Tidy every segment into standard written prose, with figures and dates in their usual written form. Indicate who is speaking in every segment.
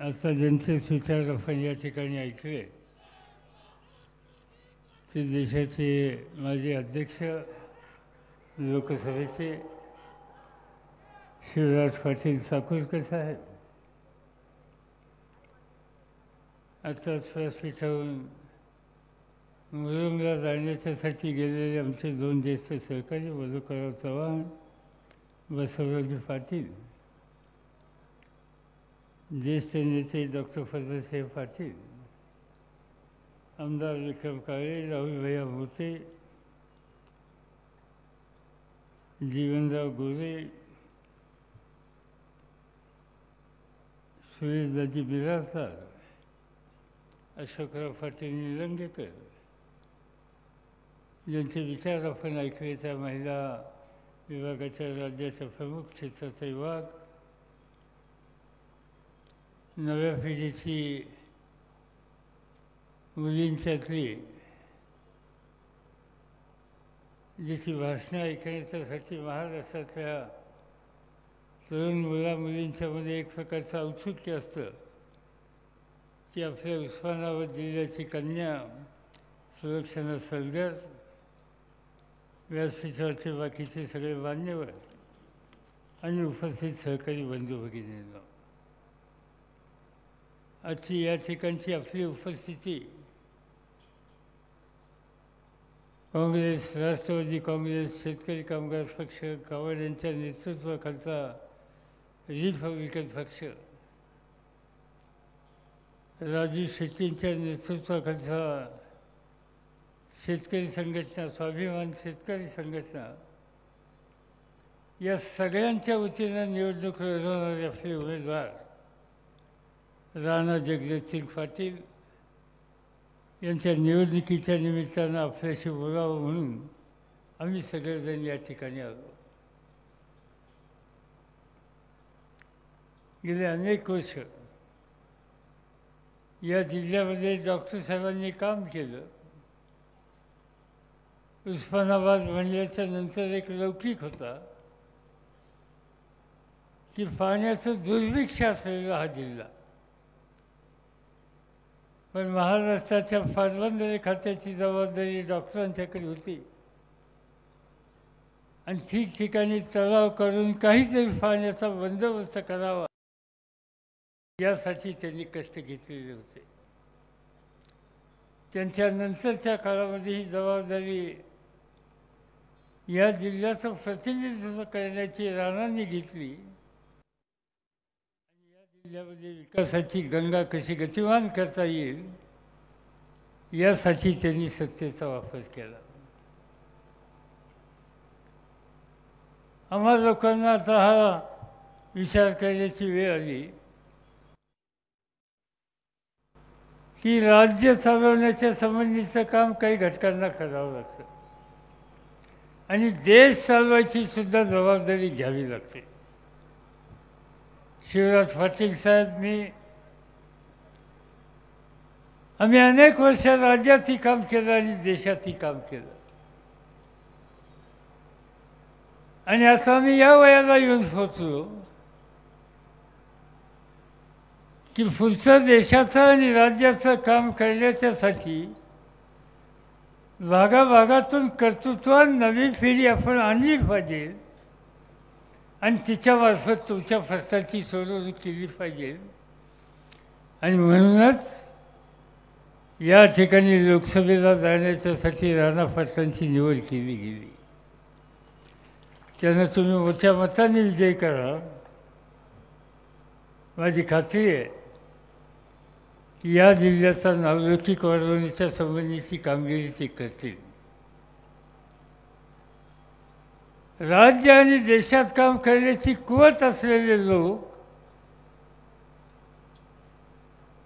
Speaker 1: आता ज्यांचे विचार आपण या ठिकाणी ऐकले ते देशाचे माजी अध्यक्ष लोकसभेचे शिवराज पाटील चाकूरकर साहेब, आत्ताच व्यासपीठावरून मुरुमला जाण्याच्यासाठी गेलेले आमचे दोन ज्येष्ठ सहकारी मधुकरराव चव्हाण, बसवराजी पाटील, ज्येष्ठ नेते डॉक्टर फडणसाहेब पाटील, आमदार विक्रम काळे, राहुल भैया मोते, जीवनराव गोरे, सुरेशदाजी बिराजदार, अशोकराव पाटील निलंगेकर, ज्यांचे विचार आपण ऐकले त्या महिला विभागाच्या राज्याच्या प्रमुख क्षेत्राचे वाघ, नव्या पिढीची मुलींच्यातली ज्याची भाषणं ऐकण्याच्यासाठी महाराष्ट्रातल्या तरुण मुलींच्यामध्ये एक प्रकारचं औत्सुक्य असतं, ती आपल्या उस्मानाबाद जिल्ह्याची कन्या सुलक्षणा सलगर, व्यासपीठावरचे बाकीचे सगळे मान्यवर आणि उपस्थित सहकारी बंधू भगिनींनो, आजची या ठिकाणची आपली उपस्थिती काँग्रेस, राष्ट्रवादी काँग्रेस, शेतकरी कामगार पक्ष, गावड यांच्या नेतृत्वाखालचा रिपब्लिकन पक्ष, राजू शेट्टींच्या नेतृत्वाखालचा शेतकरी संघटना, स्वाभिमान शेतकरी संघटना, या सगळ्यांच्या वतीनं निवडणूक लढवणारे आपले उमेदवार राणा जगजितसिंग पाटील यांच्या निवडणुकीच्या निमित्तानं आपल्याशी बोलावं म्हणून आम्ही सगळेजण या ठिकाणी आलो. गेले अनेक वर्ष या जिल्ह्यामध्ये डॉक्टर साहेबांनी काम केलं. उस्मानाबाद म्हणल्याच्या नंतर एक लौकिक होता की पाण्याचं दुर्भिक्ष असलेला हा जिल्हा, पण महाराष्ट्राच्या पाटबंधारे खात्याची जबाबदारी डॉक्टरांच्याकडे होती आणि ठिकठिकाणी तलाव करून काहीतरी पाण्याचा बंदोबस्त करावा यासाठी त्यांनी कष्ट घेतलेले होते. त्यांच्यानंतरच्या काळामध्ये ही जबाबदारी या जिल्ह्याचं प्रतिनिधित्व करण्याची राणांनी घेतली आणि या जिल्ह्यामध्ये विकासाची गंगा कशी गतिमान करता येईल यासाठी त्यांनी सत्तेचा वापर केला. आम्हा लोकांना आता हा विचार करण्याची वेळ आली की राज्य चालवण्याच्या संबंधीचं काम काही घटकांना करावं लागतं आणि देश चालवायची सुद्धा जबाबदारी घ्यावी लागते. शिवराज पाटील साहेब, आम्ही अनेक वर्ष राज्यातही काम केलं आणि देशातही काम केलं आणि आता आम्ही या वयाला येऊन पोहोचलो की पुढचं देशाचं आणि राज्याचं काम करण्याच्यासाठी भागाभागातून कर्तृत्वान नवी पिढी आपण आणली पाहिजे आणि तिच्यामार्फत तुमच्या प्रश्नाची सोडवणूक केली पाहिजे. आणि म्हणूनच या ठिकाणी लोकसभेला जाण्याच्यासाठी राणा पाटलांची निवड केली गेली. त्यांना तुम्ही मोठ्या मताने विजय करा. माझी खात्री आहे की या जिल्ह्याचा नावलौकिक वाढवण्याच्या संबंधीची कामगिरी ते करतील. राज्य आणि देशात काम करण्याची कुवत असलेले लोक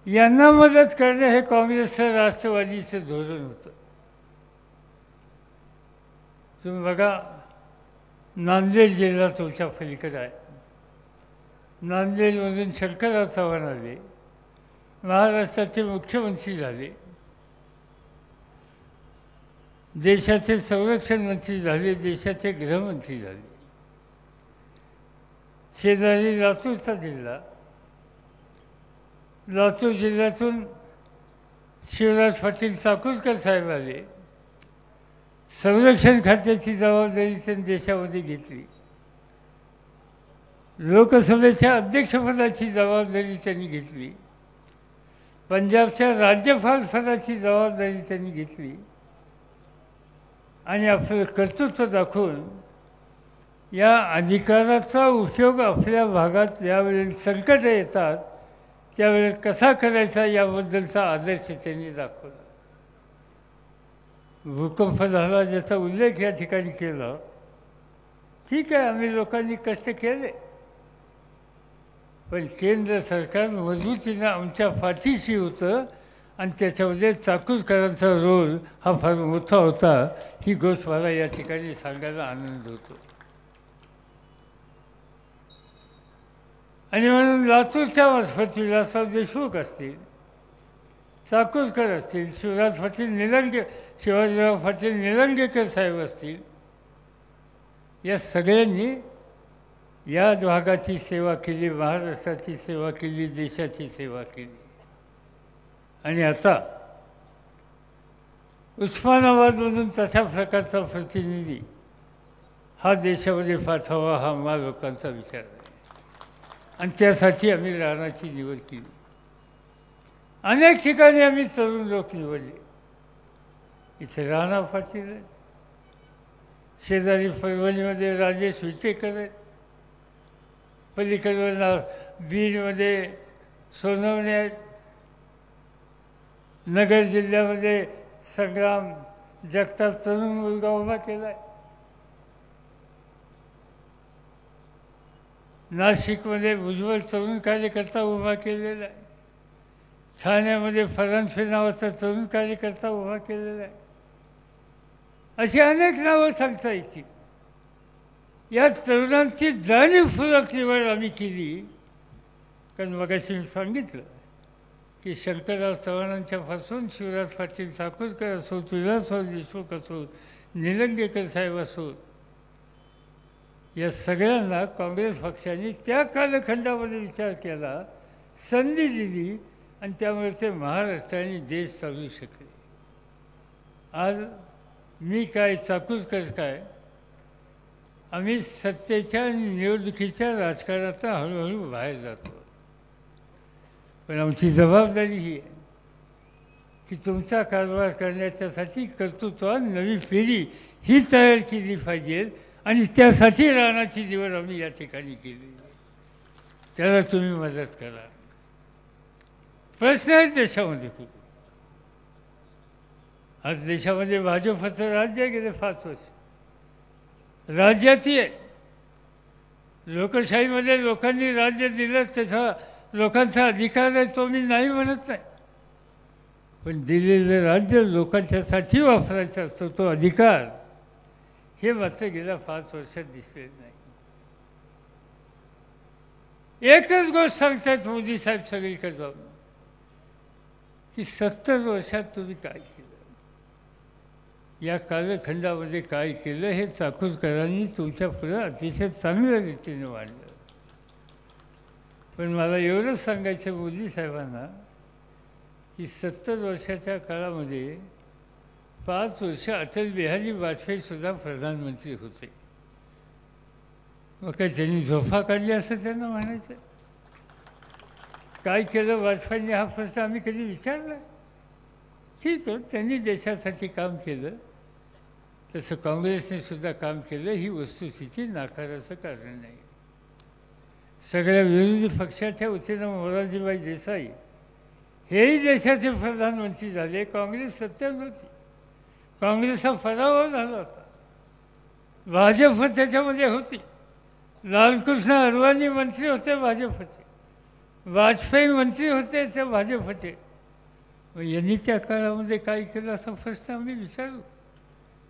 Speaker 1: यांना मदत करणे हे काँग्रेसचं राष्ट्रवादीचं धोरण होतं. तुम्ही बघा, नांदेड जिल्हा तुमच्या पलीकडे आहे. नांदेडमधून शंकरराव चव्हाण आले, महाराष्ट्राचे मुख्यमंत्री झाले, देशाचे संरक्षण मंत्री झाले, देशाचे गृहमंत्री झाले. शेजारी लातूरचा जिल्हा लातूर जिल्ह्यातून शिवराज पाटील चाकूरकर साहेब आले. संरक्षण खात्याची जबाबदारी त्यांनी देशामध्ये घेतली. लोकसभेच्या अध्यक्षपदाची जबाबदारी त्यांनी घेतली. पंजाबच्या राज्यपालपदाची जबाबदारी त्यांनी घेतली आणि आपलं कर्तृत्व दाखवून या अधिकाराचा उपयोग आपल्या भागात ज्यावेळेला संकट येतात त्यावेळेस कसा करायचा याबद्दलचा आदर्श त्यांनी दाखवला. भूकंप झाला ज्याचा उल्लेख या ठिकाणी केला. ठीक आहे, आम्ही लोकांनी कष्ट केले, पण केंद्र सरकार मजबूतीनं आमच्या पाठीशी होतं आणि त्याच्यामध्ये चाकूरकरांचा रोल हा फार मोठा होता. ही गोष्ट मला या ठिकाणी सांगायला आनंद होतो. आणि म्हणून लातूरच्या मार्फत विलासराव देशमुख असतील, चाकूरकर असतील, शिवराज पाटील निलंगे शिवाजीराव पाटील निलंगेकर साहेब असतील, या सगळ्यांनी या भागाची सेवा केली, महाराष्ट्राची सेवा केली, देशाची सेवा केली. आणि आता उस्मानाबादमधून तशा प्रकारचा प्रतिनिधी हा देशामध्ये पाठवावा हा आम्हा लोकांचा विचार आहे. आणि त्यासाठी आम्ही राणाची निवड केली. अनेक ठिकाणी आम्ही तरुण लोक निवडले. इथे राणा पाटील आहेत, शेजारी परभणीमध्ये राजेश विटेकर आहेत, पलीकडे बीडमध्ये सोनवणे आहेत, नगर जिल्ह्यामध्ये संग्राम जगताप तरुण मुलगा उभा केला आहे, नाशिकमध्ये उज्ज्वल तरुण कार्यकर्ता उभा केलेला आहे, ठाण्यामध्ये फरांफे नावाचा तरुण कार्यकर्ता उभा केलेला आहे. अशी अनेक नावं सांगता येतील. या तरुणांची जाणीवपूर्वक निवड आम्ही केली. कारण मगाशी मी सांगितलं की शंकरराव चव्हाणांच्यापासून शिवराज पाटील चाकूरकर असोत, विलासराव देशमुख असोत, निलंगेकर साहेब असोत, या सगळ्यांना काँग्रेस पक्षाने त्या कालखंडामध्ये विचार केला, संधी दिली आणि त्यामुळे ते महाराष्ट्र आणि देश चालू शकले. आज मी काय, चाकूरकर काय, आम्ही सत्तेच्या आणि निवडणुकीच्या राजकारणात हळूहळू बाहेर जातो. पण आमची जबाबदारी ही आहे की तुमचा कारभार करण्याच्यासाठी कर्तृत्वान नवी पिढी ही तयार केली पाहिजे आणि त्यासाठी राणाची निवड आम्ही या ठिकाणी केली. त्याला तुम्ही मदत करा. प्रश्न आहे देशामध्ये खूप. आज देशामध्ये भाजपचं राज्य गेले 5 वर्ष. राज्याची आहे. लोकशाहीमध्ये लोकांनी राज्य दिलं, त्याचा लोकांचा अधिकार आहे, तो मी नाही म्हणत नाही. पण दिलेलं राज्य लोकांच्यासाठी वापरायचा असतो तो अधिकार, हे मात्र गेल्या 5 वर्षात दिसले नाही. एकच गोष्ट सांगतात मोदी साहेब सगळीकडे जाऊन की 70 वर्षात तुम्ही काय केलं, या कालखंडामध्ये काय केलं हे चाकूरकरांनी तुमच्या पुढे अतिशय चांगल्या रीतीने मांडलं. पण मला एवढंच सांगायचं मोदी साहेबांना की 70 वर्षाच्या काळामध्ये 5 वर्ष अटल बिहारी वाजपेयीसुद्धा प्रधानमंत्री होते. मग काय त्यांनी झोपा काढली असं त्यांना म्हणायचं? काय केलं वाजपेयींनी हा प्रश्न आम्ही कधी विचारला? ठीक आहे, त्यांनी देशासाठी काम केलं, तसं काँग्रेसने सुद्धा काम केलं, ही वस्तुस्थिती नाकाराचं कारण नाही. सगळ्या विरोधी पक्षाच्या वतीनं मोरारजीभाई देसाई हेही देशाचे प्रधानमंत्री झाले. काँग्रेस सत्तेत होती, काँग्रेसचा पराभव झाला होता, भाजप त्याच्यामध्ये होती. लालकृष्ण अडवाणी मंत्री होते भाजपचे, वाजपेयी मंत्री होते ते भाजपचे. मग यांनी त्या काळामध्ये काय केलं असा प्रश्न आम्ही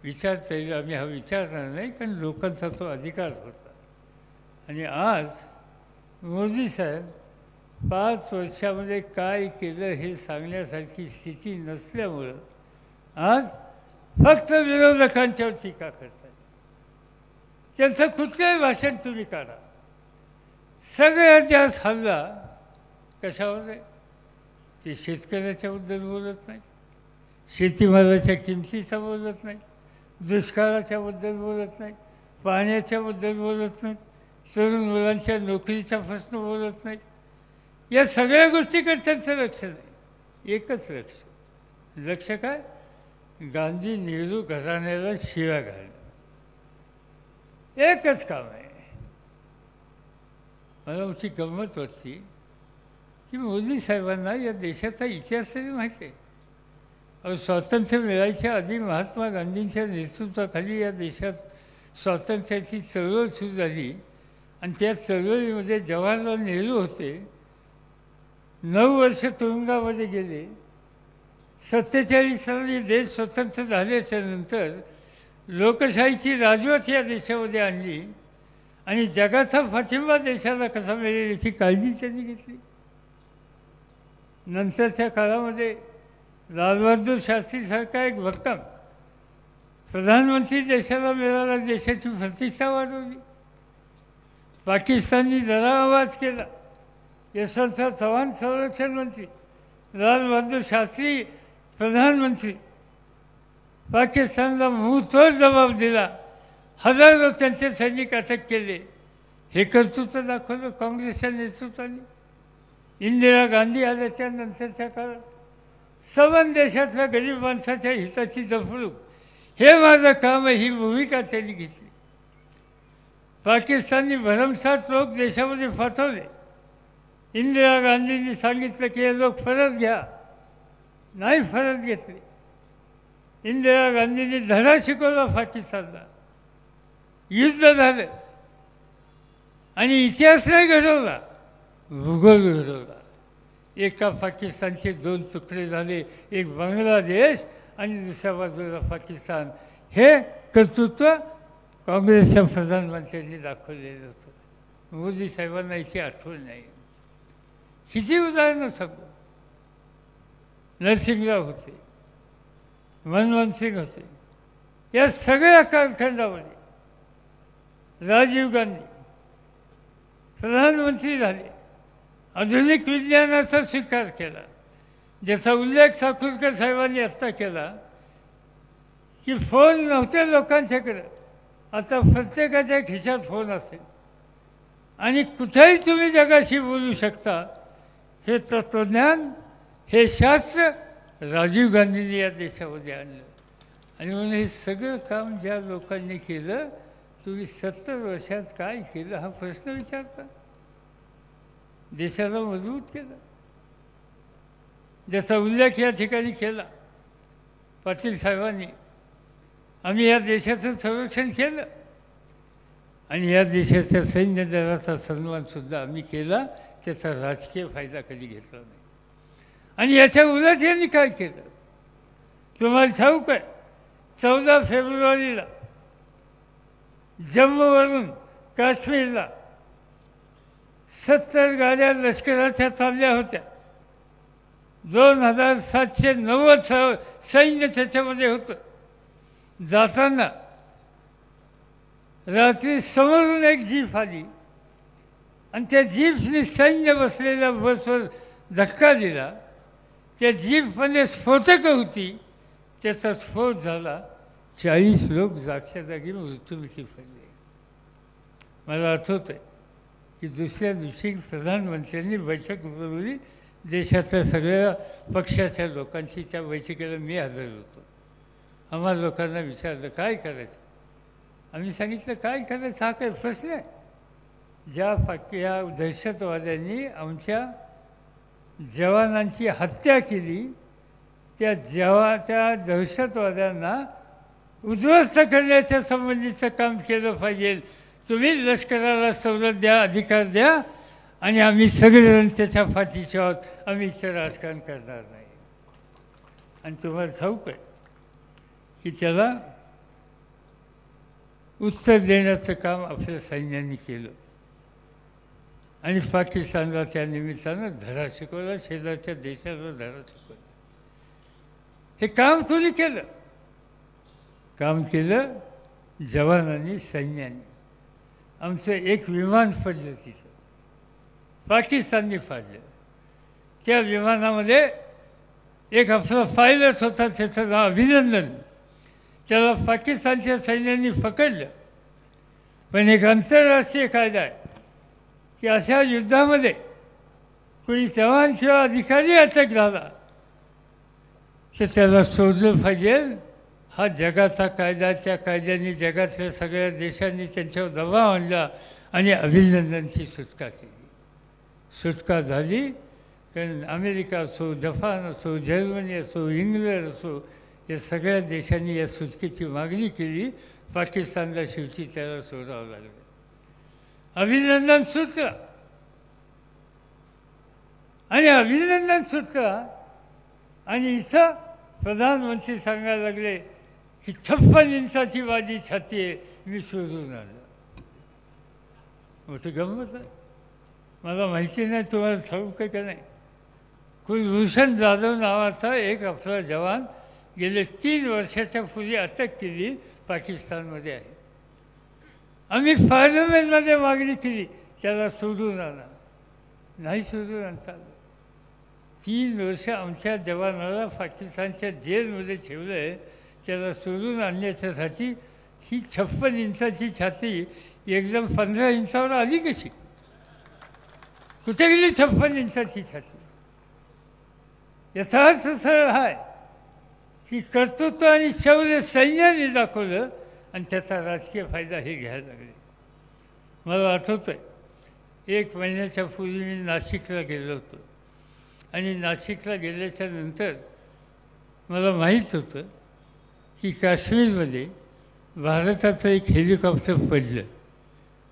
Speaker 1: विचारता येईल. आम्ही हा विचारणार नाही, कारण लोकांचा तो अधिकार होता. आणि आज मोदी साहेब 5 वर्षामध्ये काय केलं हे सांगण्यासारखी स्थिती नसल्यामुळं आज फक्त विरोधकांच्यावर टीका करतात. त्यांचं कुठलंही भाषण तुम्ही काढा, सगळ्यात जास्त हल्ला कशावर आहे? ते शेतकऱ्याच्याबद्दल बोलत नाही, शेतीमालाच्या किमतीचा बोलत नाही, दुष्काळाच्याबद्दल बोलत नाही, पाण्याच्याबद्दल बोलत नाही, तरुण मुलांच्या नोकरीचा प्रश्न बोलत नाही. या सगळ्या गोष्टीकडे त्यांचं लक्ष नाही. एकच लक्ष काय? गांधी नेहरू घराण्याला शिव्या घालणं. एकच काम आहे. मला मोठी गंमत वाटते की मोदी साहेबांना या देशाचा इतिहास तरी माहिती आहे. स्वातंत्र्य मिळायच्या आधी महात्मा गांधींच्या नेतृत्वाखाली या देशात स्वातंत्र्याची चळवळ सुरू झाली आणि त्या चळवळीमध्ये जवाहरलाल नेहरू होते. 9 वर्ष तुरुंगामध्ये गेले. 47 साली देश स्वतंत्र झाल्याच्या नंतर लोकशाहीची राजवट या देशामध्ये आणली आणि जगाचा पाठिंबा देशाला कसा मिळेल याची काळजी त्यांनी घेतली. नंतरच्या काळामध्ये लालबहादूर शास्त्रीसारखा एक भक्कम प्रधानमंत्री देशाला मिळाला, देशाची प्रतिष्ठा वाढवली. पाकिस्ताननी जरा आवाज केला, यशवंतराव चव्हाण संरक्षण मंत्री, लालबहादूर शास्त्री प्रधानमंत्री, पाकिस्तानला मुंहतोड जबाब दिला. हजारो त्यांचे सैनिक अटक केले. हे कर्तृत्व दाखवलं काँग्रेसच्या नेतृत्वाने. इंदिरा गांधी आल्या त्यानंतरच्या काळात सबंध देशातल्या गरीब माणसाच्या हिताची जपणूक हे माझं काम आहे, ही भूमिका त्यांनी घेतली. पाकिस्ताननी भरमसाठ लोक देशामध्ये पाठवले. इंदिरा गांधींनी सांगितलं की हे लोक परत घ्या. नाही परत घेतले. इंदिरा गांधींनी धडा शिकवला पाकिस्तानला. युद्ध झालं आणि इतिहास नाही घडवला, भूगोल घडवला. एका पाकिस्तानचे 2 तुकडे झाले, एक बांगलादेश आणि दुसऱ्या बाजूला पाकिस्तान. हे कर्तृत्व काँग्रेसच्या प्रधानमंत्र्यांनी दाखवलेलं होतं. मोदी साहेबांना याची आठवण नाही. किती उदाहरणं सांगू. नरसिंहराव होते, मनमोहन सिंग होते. या सगळ्या कालखंडामध्ये राजीव गांधी प्रधानमंत्री झाले. आधुनिक विज्ञानाचा स्वीकार केला, ज्याचा उल्लेख साखुरकर साहेबांनी आत्ता केला की फोन नव्हते लोकांच्याकडे, आता प्रत्येकाच्या खिशात फोन असेल आणि कुठेही तुम्ही जगाशी बोलू शकता. हे तत्त्वज्ञान, हे शास्त्र राजीव गांधींनी या देशामध्ये आणलं. आणि म्हणून हे सगळं काम ज्या लोकांनी केलं, तुम्ही 70 वर्षात काय केलं हा प्रश्न विचारता. देशाला मजबूत केलं, ज्याचा उल्लेख या ठिकाणी केला पाटील साहेबांनी. आम्ही या देशाचं संरक्षण केलं आणि या देशाच्या सैन्य दलाचा सन्मानसुद्धा आम्ही केला. त्याचा राजकीय फायदा कधी घेतला नाही. आणि याच्या उलट यांनी काय केलं तुम्हाला ठाऊक आहे. 14 फेब्रुवारीला जम्मूवरून काश्मीरला 70 गाड्या लष्कराच्या चालल्या होत्या. 2790 सैन्य त्याच्यामध्ये होतं. जाताना रात्री समोरून एक जीप आली आणि त्या जीपने सैन्य बसलेल्या बसवर धक्का दिला. त्या जीपमध्ये स्फोटकं होती, त्याचा स्फोट झाला. 40 लोक जागच्या जागी मृत्युमुखी पडले. मला आठवत आहे की दुसऱ्या दिवशी प्रधानमंत्र्यांनी बैठक बोलवली देशातल्या सगळ्या पक्षाच्या लोकांची. त्या बैठकीला मी हजर होतो. आम्हा लोकांना विचारलं काय करायचं. आम्ही सांगितलं काय करायचं हा काही प्रश्न आहे. या दहशतवाद्यांनी आमच्या जवानांची हत्या केली, त्या दहशतवाद्यांना उद्ध्वस्त करण्याच्या संबंधीचं काम केलं पाहिजे. तुम्ही लष्कराला सवलत द्या, अधिकार द्या आणि आम्ही सगळेजण त्याच्या पाठीशी आहोत. आम्ही इथं राजकारण करणार नाही. आणि तुम्हाला ठाऊक आहे की त्याला उत्तर देण्याचं काम आपल्या सैन्याने केलं आणि पाकिस्तानला त्या निमित्तानं धडा शिकवला, शेजारच्या देशाला धडा शिकवला. हे काम कोणी केलं? काम केलं जवानांनी, सैन्याने. आमचं एक विमान पडलं तिथं, पाकिस्तानने पाडलं. त्या विमानामध्ये एक आपला पायलट होता, त्याचं नाव अभिनंदन. त्याला पाकिस्तानच्या सैन्याने पकडलं. पण एक आंतरराष्ट्रीय कायदा आहे की अशा युद्धामध्ये कोणी जवान किंवा अधिकारी अटक झाला तर त्याला सोडलं पाहिजे. हा जगाचा कायदा. त्या कायद्याने जगातल्या सगळ्या देशांनी त्यांच्यावर दबाव आणला आणि अभिनंदनची सुटका केली. सुटका झाली. कारण अमेरिका असो, जपान असो, जर्मनी असो, इंग्लंड असो, या सगळ्या देशांनी या सुटकेची मागणी केली. पाकिस्तानला शेवटी त्याला सोडावं लागलं. अभिनंदन सुटलं आणि अभिनंदन सुटलं आणि इथं प्रधानमंत्री सांगायला लागले की 56 इंचाची माझी छाती आहे, मी शोधून आलो. मोठी गंमत आहे. मला माहिती नाही तुम्हाला ठाऊक आहे का नाही. कुलभूषण जाधव नावाचा एक आपला जवान गेले 3 वर्षाच्या पूर्वी अटक केली पाकिस्तानमध्ये आहे. आम्ही पार्लमेंटमध्ये मागणी केली त्याला सोडून आणा. नाही सोडून आणता आलं. 3 वर्ष आमच्या जवानाला पाकिस्तानच्या जेलमध्ये ठेवलं आहे. त्याला सोडून आणण्याच्यासाठी ही 56 इंचाची छाती एकदम 15 इंचावर आली कशी? कुठे गेली 56 इंचाची छाती? याचा अर्थ सरळ आहे की कर्तृत्व आणि शौर्य सैन्याने दाखवलं आणि त्याचा राजकीय फायदा हे घ्यायला लागले. मला आठवतं आहे 1 महिन्याच्या पूर्वी मी नाशिकला गेलो होतो आणि नाशिकला गेल्याच्या नंतर मला माहीत होतं की काश्मीरमध्ये भारताचं एक हेलिकॉप्टर पडलं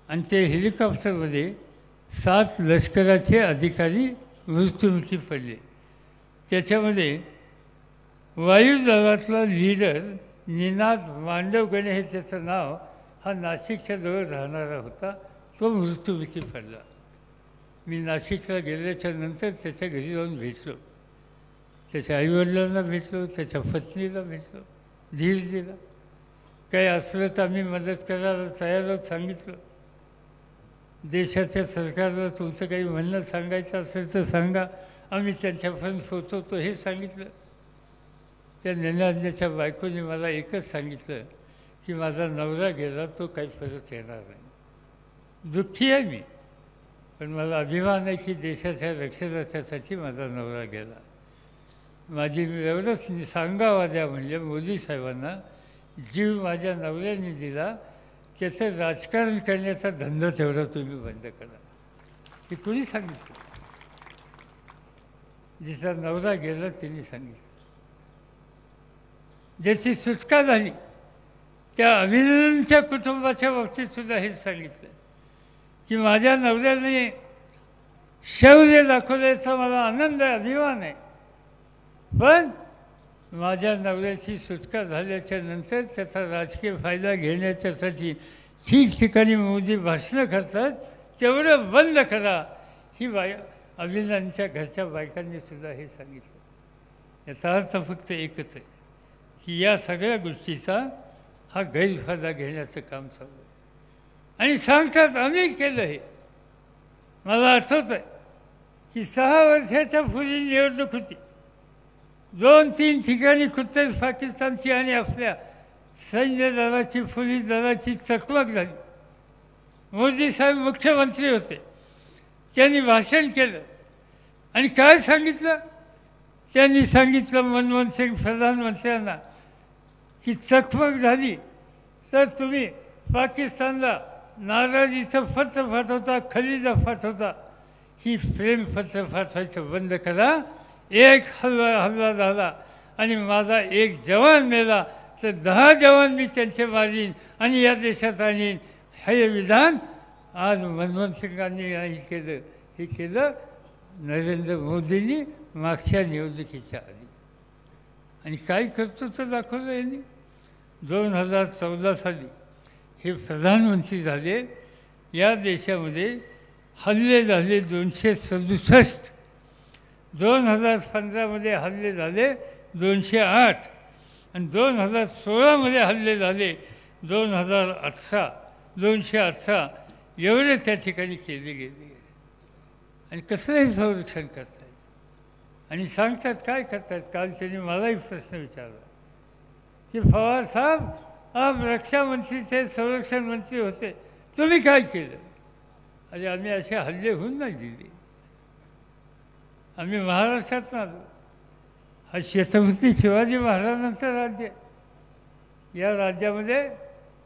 Speaker 1: आणि ते हेलिकॉप्टरमध्ये 7 लष्कराचे अधिकारी मृत्युमुखी पडले. त्याच्यामध्ये वायुदलातला लीडर निनाद मांडवगणे हे त्याचं नाव, हा नाशिकच्या जवळ राहणारा होता. तो मृत्युमुखी पडला. मी नाशिकला गेल्याच्या नंतर त्याच्या घरी जाऊन भेटलो. त्याच्या आईवडिलांना भेटलो, त्याच्या पत्नीला भेटलो, धीर दिला. काही असलं तर आम्ही मदत करायला तयार आहोत सांगितलं. देशाच्या सरकारला तुमचं काही म्हणणं सांगायचं असेल तर सांगा, आम्ही त्यांच्यापर्यंत पोचवतो हे सांगितलं. त्या निनादच्या बायकोने मला एकच सांगितलं की माझा नवरा गेला, तो काही परत येणार नाही. दुःखी आहे मी, पण मला अभिमान आहे की देशाच्या रक्षणासाठी माझा नवरा गेला. माझी एवढंच सांगावा द्या म्हणजे मोदी साहेबांना, जीव माझ्या नवऱ्याने दिला, त्याचं राजकारण करण्याचा धंदा तेवढा तुम्ही बंद करा. हे कोणी सांगितलं? जिचा नवरा गेला त्यांनी सांगितलं. ज्याची सुटका झाली त्या अभिनंदनच्या कुटुंबाच्या बाबतीत सुद्धा हेच सांगितलं की माझ्या नवऱ्याने शौर्य दाखवल्याचा मला आनंद आहे, अभिमान आहे. पण माझ्या नवऱ्याची सुटका झाल्याच्या नंतर त्याचा राजकीय फायदा घेण्याच्यासाठी ठिकठिकाणी मोदी भाषणं करतात, तेवढं बंद करा. ही अभिनंदनच्या घरच्या बायकांनी सुद्धा हे सांगितलं. याचा अर्थ फक्त एकच आहे की या सगळ्या गोष्टीचा हा गैरफायदा घेण्याचं काम चालू आहे. आणि सांगतात आम्ही केलं हे. मला आठवतं आहे की 6 वर्षाच्या पूर्वी निवडणूक होती. 2-3 ठिकाणी खुद्द पाकिस्तानची आणि आपल्या सैन्य दलाची, पोलीस दलाची चकमक झाली. मोदी साहेब मुख्यमंत्री होते. त्यांनी भाषण केलं आणि काय सांगितलं? त्यांनी सांगितलं मनमोहन सिंग प्रधानमंत्र्यांना की चकमक झाली तर तुम्ही पाकिस्तानला नाराजीचं पत्र पाठवता, खलीजा पाठवता, ही प्रेमपत्र पाठवायचं बंद करा. एक हल्ला झाला आणि माझा एक जवान मेला तर 10 जवान मी त्यांचे मारीन आणि या देशात आणीन. हे विधान आज मनमोहन सिंगांनी हे केलं नरेंद्र मोदींनी मागच्या निवडणुकीच्या आधी. आणि काय करतो तर दाखवलं यांनी. 2014 साली हे प्रधानमंत्री झाले. या देशामध्ये हल्ले झाले 267. 2015मध्ये हल्ले झाले 208 आणि 2016मध्ये हल्ले झाले 218 एवढे त्या ठिकाणी केले गेले. आणि कसं हे संरक्षण करता येईल? आणि सांगतात काय करतात. काल त्यांनी मलाही प्रश्न विचारला की पवार साहेब आप रक्षा मंत्री थे, संरक्षण मंत्री होते, तुम्ही काय केलं. अरे आम्ही असे हल्ले होऊन नाही दिले. आम्ही महाराष्ट्रात आलो. हा छत्रपती शिवाजी महाराजांचं राज्य. या राज्यामध्ये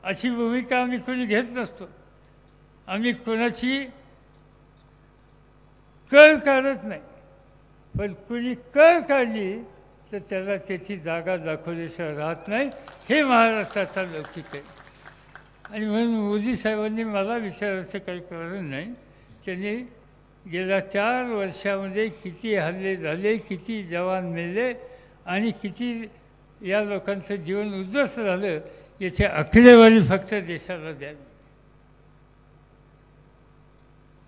Speaker 1: अशी भूमिका आम्ही कोणी घेत नसतो. आम्ही कोणाची कळ काढत नाही. पण कुणी कळ काढली तर त्याला त्याची जागा दाखवल्याशिवाय राहत नाही. हे महाराष्ट्राचा लौकिक आहे. आणि म्हणून मोदी साहेबांनी मला विचारायचं काही कारण नाही. त्यांनी गेल्या 4 वर्षामध्ये किती हल्ले झाले, किती जवान मेले आणि किती या लोकांचं जीवन उद्ध्वस्त झालं याची आकडेवारी फक्त देशाला द्यावी.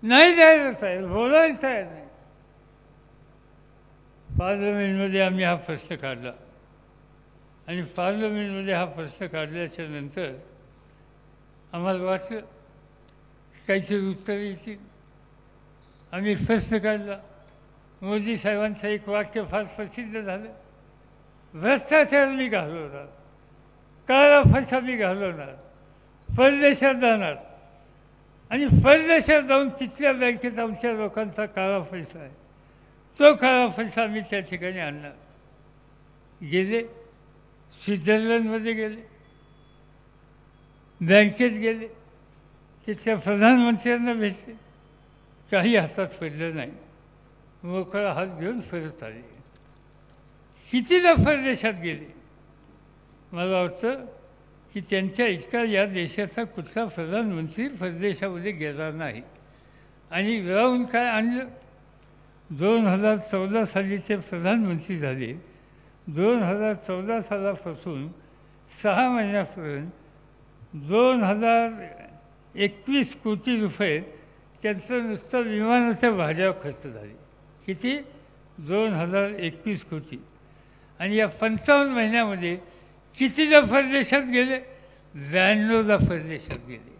Speaker 1: नाही द्यायला तयार, बोलायला तयार नाही. पार्लमेंटमध्ये आम्ही हा प्रश्न काढला आणि पार्लमेंटमध्ये हा प्रश्न काढल्याच्या नंतर आम्हाला वाटलं काहीतरी उत्तर येतील. आम्ही प्रश्न काढला. मोदी साहेबांचं एक वाक्य फार प्रसिद्ध झालं, भ्रष्टाचार मी घालवणार, काळा पैसा मी घालवणार, परदेशात जाणार आणि परदेशात जाऊन तिथल्या बँकेत आमच्या लोकांचा काळा पैसा आहे, तो काळा पैसा आम्ही त्या ठिकाणी आणणार. गेले, स्वित्झर्लंडमध्ये गेले, बँकेत गेले, तिथल्या प्रधानमंत्र्यांना भेटले, काही हातात पडलं नाही. मोकळा हात घेऊन परत आले. कितीदा परदेशात गेले. मला वाटतं की त्यांच्या इतका या देशाचा कुठला प्रधानमंत्री परदेशामध्ये गेला नाही. आणि राहून काय आणलं. 2014 साली ते प्रधानमंत्री झाले. 2014 सालापासून 6 महिन्यापर्यंत 2021 कोटी रुपये त्यांचं नुसतं विमानाच्या भाड्यावर खर्च झाले. किती. 2021 कोटी. आणि या 55 महिन्यामध्ये कितीदा परदेशात गेले. 92दा परदेशात गेले.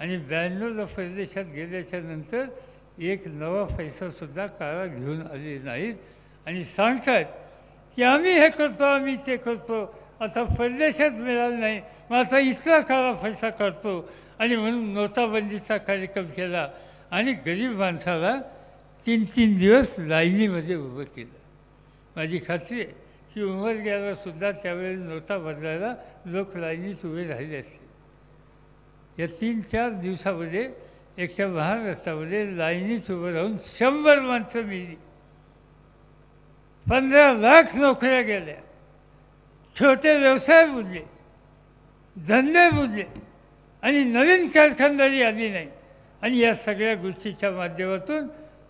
Speaker 1: आणि 92दा परदेशात गेल्याच्या नंतर एक नवा पैसासुद्धा काळा घेऊन आले नाहीत. आणि सांगतात की आम्ही हे करतो, आम्ही ते करतो, आता परदेशात मिळालं नाही, मग आता इथला काळा पैसा काढतो. आणि म्हणून नोटाबंदीचा कार्यक्रम केला आणि गरीब माणसाला 3-3 दिवस लाईनीमध्ये उभं केलं. माझी खात्री आहे की उमरग्यालासुद्धा त्यावेळेस नोटा बदलायला लोक लाईनीत उभे राहिले असते. या 3-4 दिवसामध्ये एकट्या महाराष्ट्रामध्ये लाईनीत उभं राहून 100 माणसं मिळली. 15 लाख नोकऱ्या गेल्या. छोटे व्यवसाय बुडले, धंदे बुडले आणि नवीन कारखानदारी आली नाही. आणि या सगळ्या गोष्टीच्या माध्यमातून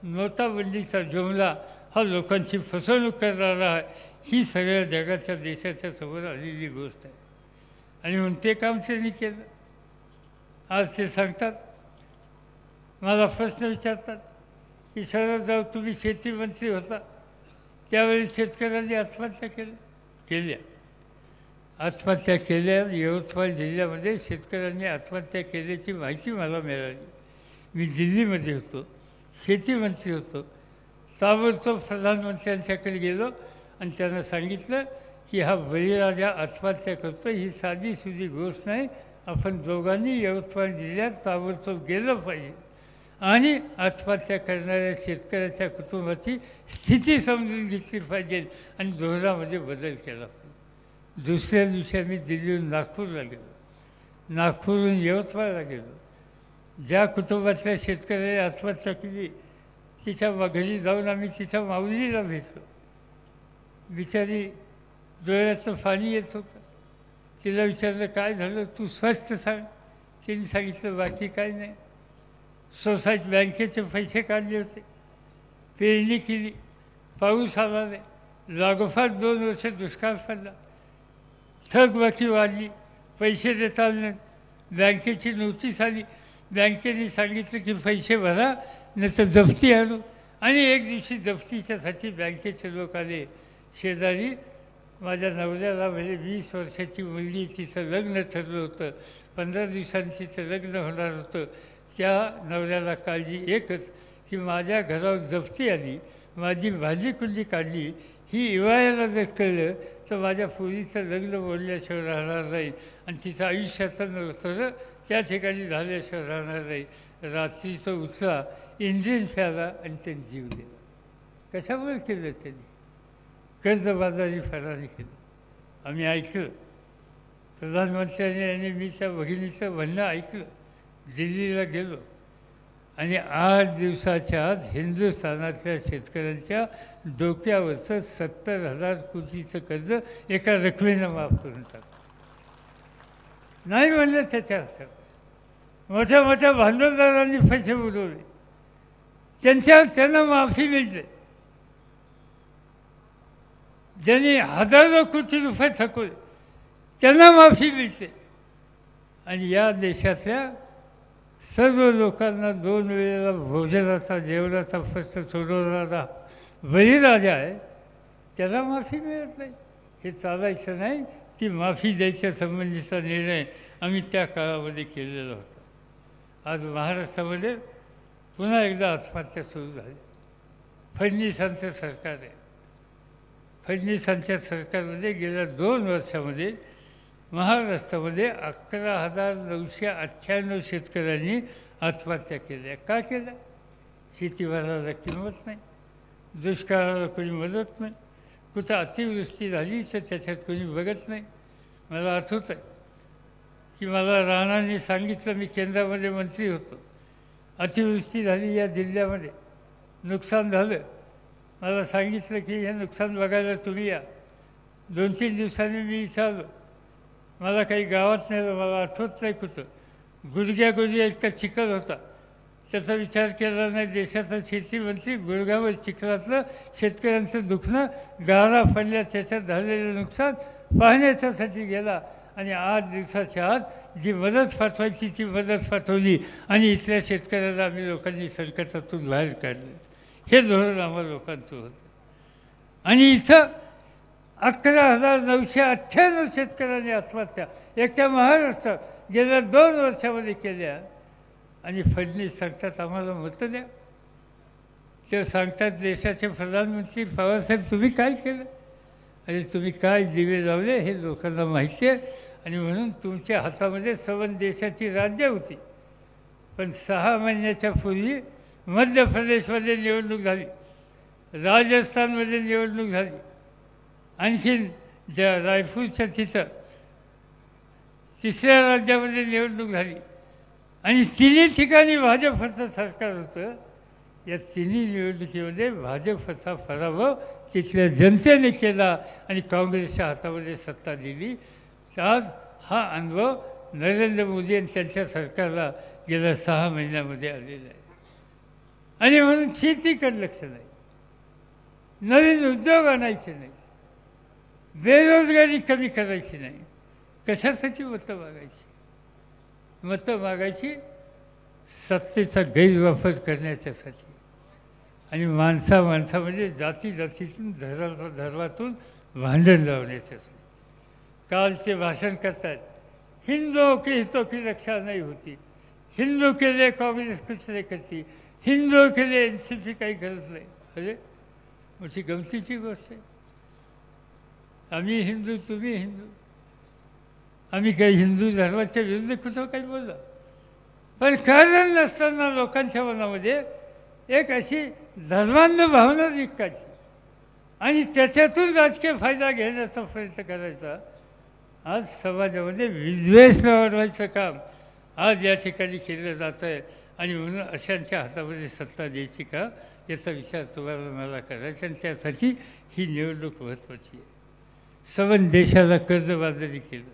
Speaker 1: नोटाबंदीचा जुमला हा लोकांची फसवणूक करणारा आहे. ही सगळ्या जगाच्या देशाच्या समोर आलेली गोष्ट आहे. आणि म्हणून ते काम त्यांनी केलं. आज ते सांगतात, मला प्रश्न विचारतात की शरदराव तुम्ही शेतीमंत्री होता, त्यावेळी शेतकऱ्यांनी आत्महत्या केल्या. आत्महत्या केल्या. यवतमाळ जिल्ह्यामध्ये शेतकऱ्यांनी आत्महत्या केल्याची माहिती मला मिळाली. मी दिल्लीमध्ये होतो, शेतीमंत्री होतो. ताबडतोब प्रधानमंत्र्यांच्याकडे गेलो आणि त्यांना सांगितलं की हा बळीराजा आत्महत्या करतो, ही साधीसुधी गोष्ट नाही. आपण दोघांनी यवतमाळ जिल्ह्यात ताबडतोब गेलं पाहिजे आणि आत्महत्या करणाऱ्या शेतकऱ्याच्या कुटुंबाची स्थिती समजून घेतली पाहिजे आणि धोरणामध्ये बदल केला पाहिजे. दुसऱ्या दिवशी आम्ही दिल्लीहून नागपूरला गेलो, नागपूरहून यवतमाळला गेलो. ज्या कुटुंबातल्या शेतकऱ्याने आत्महत्या केली तिच्या घरी जाऊन आम्ही तिच्या माऊलीला भेटलो. बिचारी डोळ्याचं पाणी येत होतं. तिला विचारलं काय झालं, तू स्वस्थ सांग. तिने सांगितलं बाकी काही नाही. सोसायटी बँकेचे पैसे काढले होते, पेरणी केली, पाऊस आला नाही, लागोपाठ 2 वर्ष दुष्काळ पडला, थकबाकी वाढली, पैसे देता आले नाहीत. बँकेची नोटीस आली, बँकेने सांगितलं की पैसे भरा नाही तर जप्ती आणू. आणि एक दिवशी जप्तीच्यासाठी बँकेचे लोक आले. शेजारी माझ्या नवऱ्याला म्हणजे 20 वर्षाची मुलगी, तिचं लग्न ठरलं होतं, 15 दिवसांनी तिचं लग्न होणार होतं. त्या नवऱ्याला काळजी एकच की माझ्या घरावर जप्ती आली, माझी भाजी कुल्ली काढली ही इवायला जर कळलं तर माझ्या पोरीचं लग्न बोलल्याशिवाय राहणार नाही आणि तिचं आयुष्याचं नव्हतं त्या ठिकाणी झाल्याशिवाय राहणार नाही. रात्रीचं उठला, इंजिन प्याला आणि त्यांनी जीव दिला. कशामुळे केलं त्यांनी? कर्जबाजारी फरारी केलं. आम्ही ऐकलं, प्रधानमंत्र्यांनी आणि मी त्या भगिनीचं म्हणणं ऐकलं. दिल्लीला गेलो आणि 8 दिवसाच्या आत हिंदुस्थानातल्या शेतकऱ्यांच्या डोक्यावरचं 70,000 कोटीचं कर्ज एका रकमेनं माफ करून टाकलं. नाही म्हणलं त्याच्या अर्थात मोठ्या मोठ्या भांडवलदारांनी पैसे बुडवले, त्यांना माफी मिळते. ज्यांनी हजारो कोटी रुपये थकवले त्यांना माफी मिळते. आणि या देशातल्या सर्व लोकांना 2 वेळेला भोजनाचा जेवणाचा प्रश्न सोडवणारा बळीराजा आहे, त्याला माफी मिळत नाही. हे चालायचं नाही. ती माफी द्यायच्या संबंधीचा निर्णय आम्ही त्या काळामध्ये केलेला होता. आज महाराष्ट्रामध्ये पुन्हा एकदा आत्महत्या सुरू झाली. फडणवीसांचं सरकार आहे. फडणवीसांच्या सरकारमध्ये गेल्या 2 वर्षामध्ये महाराष्ट्रामध्ये 11,998 शेतकऱ्यांनी आत्महत्या केल्या. का केल्या? शेतीमालाला किंमत नाही, दुष्काळाला कोणी मदत नाही, कुठं अतिवृष्टी झाली तर त्याच्यात कोणी बघत नाही. मला आठवतं आहे की मला राणांनी सांगितलं, मी केंद्रामध्ये मंत्री होतो, अतिवृष्टी झाली या जिल्ह्यामध्ये, नुकसान झालं. मला सांगितलं की हे नुकसान बघायला तुम्ही या. 2-3 दिवसांनी मी इथं आलो. मला काही गावात नेलं, मला आठवत नाही कुठं. गुडघ्या इतका चिखल होता, त्याचा विचार केला नाही. देशाचा शेतीमंत्री गुडघ्यावर चिखलातलं शेतकऱ्यांचं दुखणं, गारा पडल्या, त्याच्यात झालेलं नुकसान पाहण्याच्यासाठी गेला आणि 8 दिवसाच्या आत जी मदत पाठवायची ती मदत पाठवली आणि इथल्या शेतकऱ्याला आम्ही लोकांनी संकटातून बाहेर काढलं. हे धोरण आम्हा लोकांचं होतं. आणि इथं 11,998 शेतकऱ्यांनी आत्महत्या एकट्या महाराष्ट्रात गेल्या 2 वर्षामध्ये केल्या. आणि फडणवीस सांगतात आम्हाला मतं द्या. ते सांगतात देशाचे प्रधानमंत्री पवारसाहेब तुम्ही काय केलं आणि तुम्ही काय दिवे लावले हे लोकांना माहिती आहे. आणि म्हणून तुमच्या हातामध्ये संबंध देशाची राज्य होती. पण 6 महिन्याच्या पूर्वी मध्य प्रदेशमध्ये निवडणूक झाली, राजस्थानमध्ये निवडणूक झाली, आणखीन ज्या रायपूरच्या तिथं 3ऱ्या राज्यामध्ये निवडणूक झाली आणि 3 ठिकाणी भाजपचं सरकार होतं. या 3 निवडणुकीमध्ये भाजपचा पराभव तिथल्या जनतेने केला आणि काँग्रेसच्या हातामध्ये सत्ता दिली. आज हा अनुभव नरेंद्र मोदी आणि त्यांच्या सरकारला गेल्या 6 महिन्यामध्ये आलेला आहे. आणि म्हणून शेतीकडे लक्ष नाही, नवीन उद्योग आणायचे नाही, बेरोजगारी कमी करायची नाही. कशासाठी मतं मागायची? मतं मागायची सत्तेचा गैरवापर करण्याच्यासाठी आणि माणसामध्ये जातीतून धर्मातून भांडण लावण्याच्यासाठी. काल ते भाषण करतात, हिंदुओं की हितों की रक्षा नहीं होती, हिंदू के लिए काँग्रेस कुछ नहीं करती, हिंदुओं के लिए एनसीपी काही करत नाही. अरे मोठी गमतीची गोष्ट आहे. आम्ही हिंदू, तुम्ही हिंदू. आम्ही काही हिंदू धर्माच्या विरुद्ध कुठं काही बोललो, पण कारण नसताना लोकांच्या मनामध्ये एक अशी धर्मांध भावना जिंकायची आणि त्याच्यातून राजकीय फायदा घेण्याचा प्रयत्न करायचा. आज समाजामध्ये विद्वेष वाढवायचं काम आज या ठिकाणी केलं जातं आहे. आणि म्हणून अशांच्या हातामध्ये सत्ता द्यायची का याचा विचार तुम्हाला मला करायचा. आणि त्यासाठी ही निवडणूक महत्त्वाची आहे. संबंध देशाला कर्जबाजारी केलं.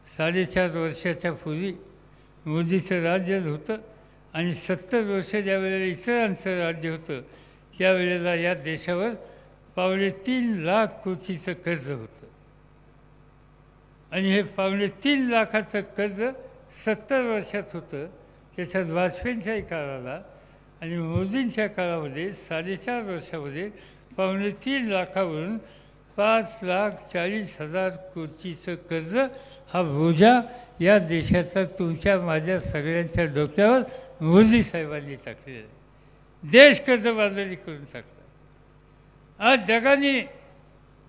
Speaker 1: 4.5 वर्षाच्या पूर्वी मोदीचं राज्य होतं आणि 70 वर्ष ज्या वेळेला इतरांचं राज्य होतं त्यावेळेला या देशावर 3.25 लाख कोटीचं कर्ज होतं. आणि हे 3.25 लाखाचं कर्ज 70 वर्षात होतं. त्याच्यात वाजपेयींच्याही काळाला आणि मोदींच्या काळामध्ये 4.5 वर्षामध्ये 3.25 लाखावरून 5,40,000 कोटीचं कर्ज हा बोजा या देशाचा तुमच्या माझ्या सगळ्यांच्या डोक्यावर मोदी साहेबांनी टाकलेला आहे. देश कर्जबाजारी करून टाकला। आज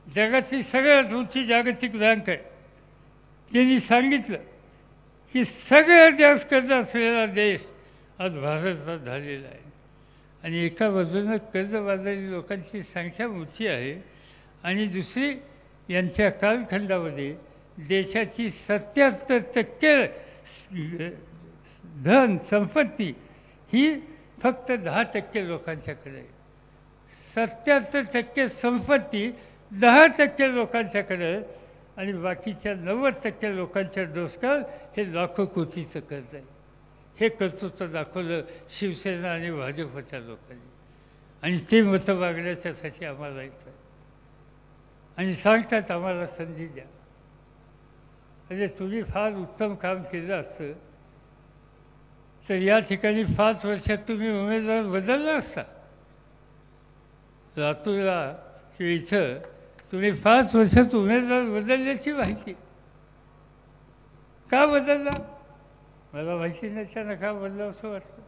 Speaker 1: जगातली सगळ्यात उंची जागतिक बँक आहे, त्यांनी सांगितलं की सगळ्यात जास्त कर्ज असलेला देश आज भारतात झालेला आहे। आणि एका बाजूनं कर्जबाजारी लोकांची संख्या मोठी आहे आणि दुसरी यांच्या कालखंडामध्ये देशाची 77% धन संपत्ती ही फक्त 10% लोकांच्याकडे आहे। 77% संपत्ती 10% लोकांच्याकडे आहे आणि बाकीच्या 90% लोकांच्या डोसक्यात हे लाखो कोटीचं कर्ज आहे। हे कर्तृत्व दाखवलं शिवसेना आणि भाजपच्या लोकांनी आणि ते मतं मागण्याच्यासाठी आम्हाला येतं आणि सांगतात आम्हाला संधी द्या। म्हणजे तुम्ही फार उत्तम काम केलं असतं तर या ठिकाणी 5 वर्षात तुम्ही उमेदवार बदलला असता। लातूरला इथं तुम्ही 5 वर्षात उमेदवार बदलल्याची माहिती, का बदलला मला माहिती नाही। त्यांना का बदलावं असं वाटतं?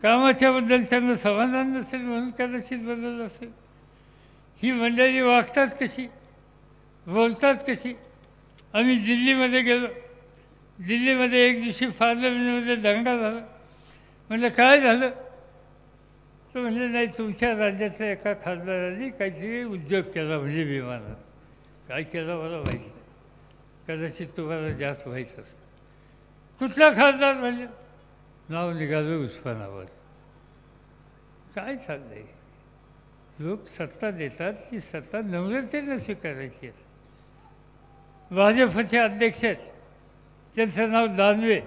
Speaker 1: कामाच्याबद्दल त्यांना समाधान नसेल म्हणून कदाचित बदललं असेल। ही मंडळी वागतात कशी, बोलतात कशी? आम्ही दिल्लीमध्ये गेलो, दिल्लीमध्ये एक दिवशी पार्लमेंटमध्ये दंगा झाला। म्हटलं काय झालं? तर म्हणजे नाही तुमच्या राज्यातल्या एका खासदारांनी काहीतरी उद्योग केला म्हणजे विमानात। काय केला मला माहीत नाही, कदाचित तुम्हाला जास्त माहीत असेल। कुठला खासदार म्हणजे? नाव निघालं उस्मानाबाद। काय चाललं आहे? लोक सत्ता देतात ती सत्ता नम्रतेनं स्वीकारायची असते। भाजपचे अध्यक्ष आहेत, त्यांचं नाव दानवे,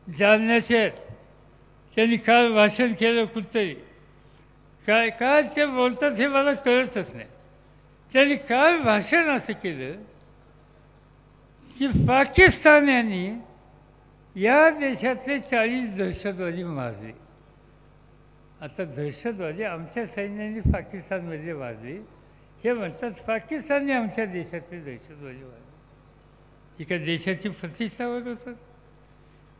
Speaker 1: जालन्याचे आहेत। त्यांनी काल भाषण केलं कुठतरी, काय ते बोलतात हे मला कळतच नाही। त्यांनी काल भाषण असं केलं की पाकिस्तान यांनी या देशातले 40 दहशतवादी मारले। आता दहशतवादी आमच्या सैन्याने पाकिस्तानमध्ये मारले, हे म्हणतात पाकिस्तानने आमच्या देशातले दहशतवादी मारले। ही काय देशाची प्रतिष्ठा होत होतात?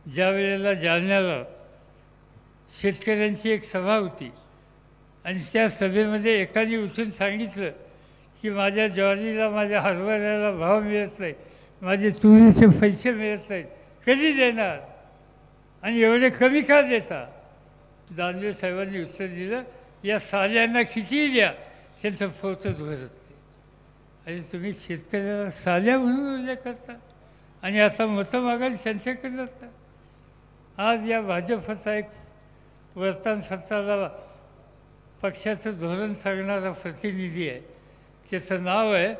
Speaker 1: ज्या वेळेला जालन्याला शेतकऱ्यांची एक सभा होती आणि त्या सभेमध्ये एकाने उठून सांगितलं की माझ्या ज्वारीला माझ्या हरभऱ्याला भाव मिळत नाही, माझे तुरीचे पैसे मिळत नाहीत, कधी देणार आणि एवढे कमी का देता? दानवे साहेबांनी उत्तर दिलं, या साल्यांना कितीही द्या त्यांचं पोटच भरत नाही। आणि तुम्ही शेतकऱ्याला साल्या म्हणून उल्लेख करता आणि आता मतं मागायला त्यांच्याकडे जाता। आज या भाजपचा एक वर्तमानपत्राला पक्षाचं धोरण सांगणारा प्रतिनिधी आहे, त्याचं नाव आहे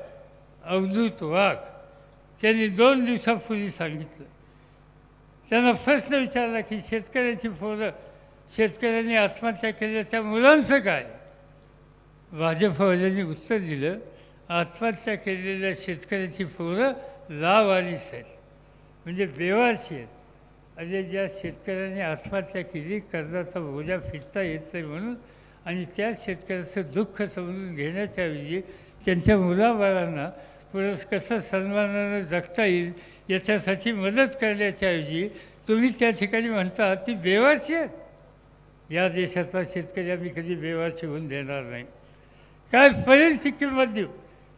Speaker 1: अवधूत वाघ। त्यांनी 2 दिवसापूर्वी सांगितलं, त्यांना प्रश्न विचारला की शेतकऱ्याची पोरं, शेतकऱ्यांनी आत्महत्या केल्या त्या मुलांचं काय? भाजपवाल्यांनी उत्तर दिलं, आत्महत्या केलेल्या शेतकऱ्याची पोरं लावारिस आहेत, म्हणजे बेवारशी आहेत। अरे ज्या शेतकऱ्यांनी आत्महत्या केली, कर्जाचा बोजा फिरता येत नाही म्हणून, आणि त्या शेतकऱ्याचं दुःख समजून घेण्याच्या ऐवजी त्यांच्या मुलाबाळांना पुढं कसं सन्मानानं जगता येईल याच्यासाठी मदत करण्याच्या ऐवजी तुम्ही त्या ठिकाणी म्हणता ती बेवारशी आहेत। या देशातला शेतकरी आम्ही कधी बेवारशी होऊन देणार नाही। काय पडेल ती किंमत देऊ,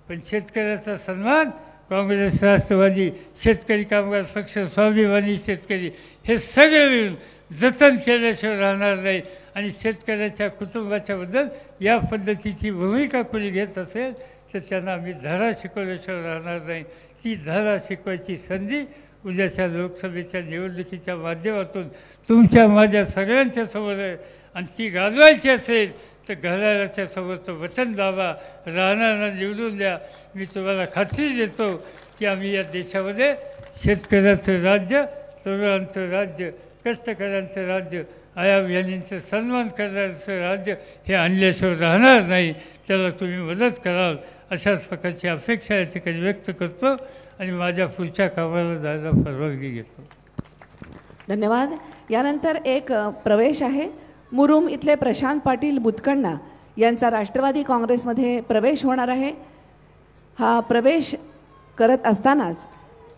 Speaker 1: पण शेतकऱ्याचा सन्मान काँग्रेस, राष्ट्रवादी, शेतकरी कामगार पक्ष, स्वाभिमानी शेतकरी हे सगळे मिळून जतन केल्याशिवाय राहणार नाही। आणि शेतकऱ्याच्या कुटुंबाच्याबद्दल या पद्धतीची भूमिका कोणी घेत असेल तर त्यांना आम्ही धडा शिकवल्याशिवाय राहणार नाही। ती धडा शिकवायची संधी उद्याच्या लोकसभेच्या निवडणुकीच्या माध्यमातून तुमच्या माझ्या सगळ्यांच्या समोर आहे आणि ती गाजवायची असेल तर घड्याळाच्या समोरचं वचन दाबा, राहणारा निवडून द्या। मी तुम्हाला खात्री देतो की आम्ही या देशामध्ये शेतकऱ्याचं राज्य, तरुणांचं राज्य, कष्टकऱ्यांचं राज्य, आयाबहिणींचं सन्मान करण्याचं राज्य हे आणल्याशिवाय राहणार नाही। त्याला तुम्ही मदत कराल अशाच प्रकारची अपेक्षा या ठिकाणी व्यक्त करतो आणि माझ्या पुढच्या कामाला जायला परवानगी घेतो।
Speaker 2: धन्यवाद। यानंतर एक प्रवेश आहे, मुरुम इथले प्रशांत पाटील बुतकण्णा यांचा राष्ट्रवादी काँग्रेसमध्ये प्रवेश होणार आहे। हा प्रवेश करत असतानाच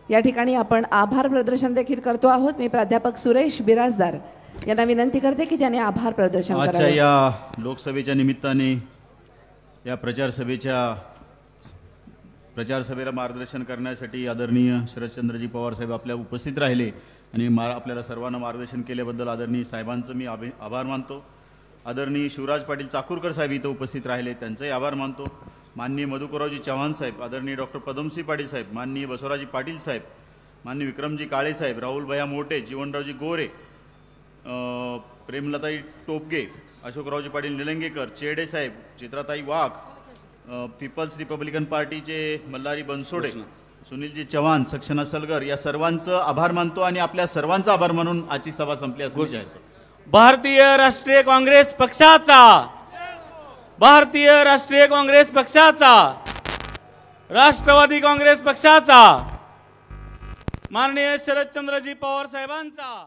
Speaker 2: या ठिकाणी आपण आभार प्रदर्शन देखील करतो आहोत। मी प्राध्यापक सुरेश बिराजदार यांना विनंती करते की त्यांनी आभार प्रदर्शन
Speaker 3: आजच्या
Speaker 2: करावे.
Speaker 3: या लोकसभेच्या निमित्ताने या प्रचारसभेला मार्गदर्शन करण्यासाठी आदरणीय शरदचंद्रजी पवार साहेब आपल्या उपस्थित राहिले आणि आपल्याला सर्वांना मार्गदर्शन केल्याबद्दल आदरणीय साहेबांचं मी आभार मानतो. आदरणीय शिवराज पाटील चाकूरकर साहेब इथं उपस्थित राहिले, त्यांचंही आभार मानतो. माननीय मधुकररावजी चव्हाण साहेब, आदरणीय डॉक्टर पदमसिंह पाटील साहेब, माननीय बसवराजी पाटील साहेब, माननीय विक्रमजी काळे साहेब, राहुल भैया मोठे, जीवनरावजी गोरे, प्रेमलताई टोपगे, अशोकरावजी पाटील निलंगेकर, चेडे साहेब, चित्राताई वाघ, पीपल्स रिपब्लिकन पार्टीचे मल्हारी बनसोडे, सुनीलजी चव्हाण, सक्षना सलगर, या सर्वांचं आभार मानतो आणि आपल्या सर्वांचा आभार मानून आजची सभा संपली असं मी जाहीर करतो.
Speaker 4: भारतीय राष्ट्रीय काँग्रेस पक्षाचा, भारतीय राष्ट्रीय काँग्रेस पक्षाचा, राष्ट्रवादी काँग्रेस पक्षाचा, माननीय शरदचंद्रजी पवार साहेबांचा